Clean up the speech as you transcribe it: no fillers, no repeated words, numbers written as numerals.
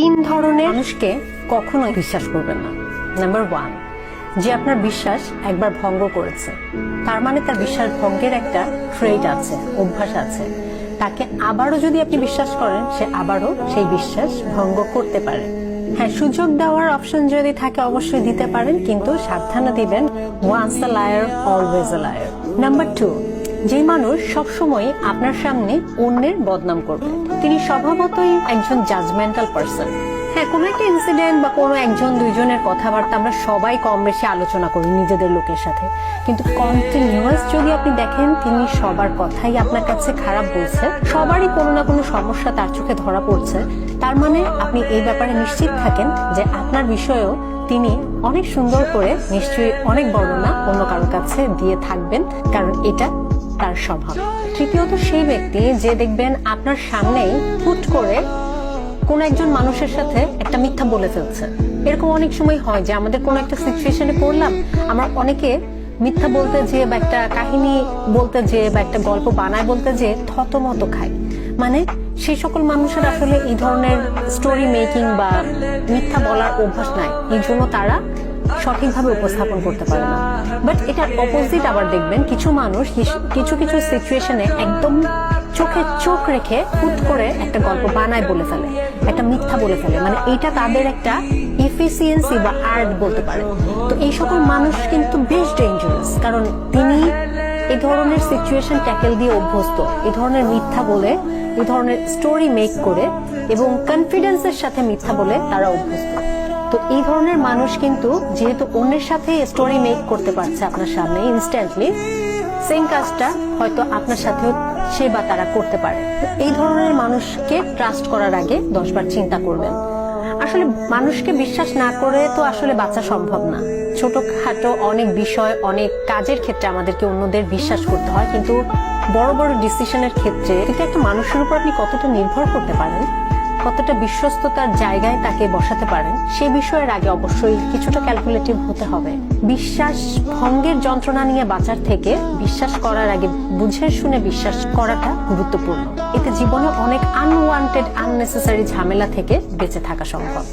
তিন ধরনের মানুষকে কখনোই বিশ্বাস করবেন না। নাম্বার 1, যে আপনার বিশ্বাস একবার ভঙ্গ করেছে, তার মানে তার বিশ্বাস ভঙ্গের একটা ট্রেট আছে, অভ্যাস আছে। তাকে আবারও যদি আপনি বিশ্বাস করেন, সে আবারও সেই বিশ্বাস ভঙ্গ করতে পারে। হ্যাঁ, সুযোগ দেওয়ার অপশন যদি থাকে অবশ্যই দিতে পারেন, কিন্তু সাবধানে দিবেন, once a liar always a liar. Number 2, যে মানুষ সবসময় আপনার সামনে অন্যের বদনাম করবে, তিনি স্বভাবতই একজন জাজমেন্টাল পারসন। হ্যাঁ, কোনো একটা ইনসিডেন্ট বা কোনো একজন দুইজনের কথাবার্তা আমরা সবাই কম বেশি আলোচনা করি নিজেদের লোকের সাথে, কিন্তু কন্টিনিউয়াস যদি আপনি দেখেন তিনি সবার কথাই আপনার কাছে খারাপ বলছে, সবারই কোনো না কোনো সমস্যা তার চোখে ধরা পড়ছে, তার মানে আপনি এই ব্যাপারে নিশ্চিত থাকেন যে আপনার বিষয়েও তিনি অনেক সুন্দর করে নিশ্চয়ই অনেক বর্ণনা অন্য কারোর কাছে দিয়ে থাকবেন, কারণ এটা তার স্বভাব। তৃতীয়ত, সেই ব্যক্তি যে দেখবেন আপনার সামনেই হুট করে কোন একজন মানুষের সাথে একটা মিথ্যা বলে ফেলছে। এরকম অনেক সময় হয় যে আমাদের কোন একটা সিচুয়েশনে পড়লাম, আমরা অনেকে মিথ্যা বলতে যেয়ে বা একটা কাহিনী বলতে যেয়ে বা একটা গল্প বানায় বলতে যেয়ে থতমত খাই। মানে সেই সকল মানুষের আসলে এই ধরনের স্টোরি মেকিং বা মিথ্যা বলার অভ্যাস নাই, এই জন্য তারা সঠিকভাবে উপস্থাপন করতে পারে না। বাট এটার অপোজিট আবার দেখবেন, কিছু মানুষ কিছু কিছু সিচুয়েশনে একদম চোখে চোখ রেখে হুট করে একটা গল্প বানায় বলে ফেলে, একটা মিথ্যা বলে ফেলে, মানে এটা তাদের একটা এফিসিয়েন্সি বা আর্ট বলতে পারে। তো এই সকল মানুষ কিন্তু বেশ ডেঞ্জারাস, কারণ তিনি এই ধরনের সিচুয়েশন ট্যাকেল দিয়ে অভ্যস্ত, এই ধরনের মিথ্যা বলে, এই ধরনের স্টোরি মেক করে এবং কনফিডেন্সের সাথে মিথ্যা বলে তারা অভ্যস্ত। তো এই ধরনের মানুষ কিন্তু যেহেতু অন্যের সাথে স্টোরি মেক করতে পারছে আপনার সামনে ইনস্ট্যান্টলি, সেম কাজটা হয়তো আপনার সাথেও সে বা তারা করতে পারে। এই ধরনের মানুষকে ট্রাস্ট করার আগে 10 বার চিন্তা করবেন। আসলে মানুষকে বিশ্বাস না করে তো আসলে বাঁচা সম্ভব না। ছোটখাটো অনেক বিষয়, অনেক কাজের ক্ষেত্রে আমাদেরকে অন্যদের বিশ্বাস করতে হয়, কিন্তু বড় বড় ডিসিশনের ক্ষেত্রে কিন্তু একটা মানুষের উপর আপনি কতটা নির্ভর করতে পারেন, কতটা বিশ্বস্ততার জায়গায় তাকে বসাতে পারেন, সে বিষয়ের আগে অবশ্যই কিছুটা ক্যালকুলেটিভ হতে হবে। বিশ্বাস ভঙ্গের যন্ত্রণা নিয়ে বাঁচার থেকে বিশ্বাস করার আগে বুঝে শুনে বিশ্বাস করাটা গুরুত্বপূর্ণ। এতে জীবনে অনেক আনওয়ান্টেড আননেসেসারি ঝামেলা থেকে বেঁচে থাকা সম্ভব।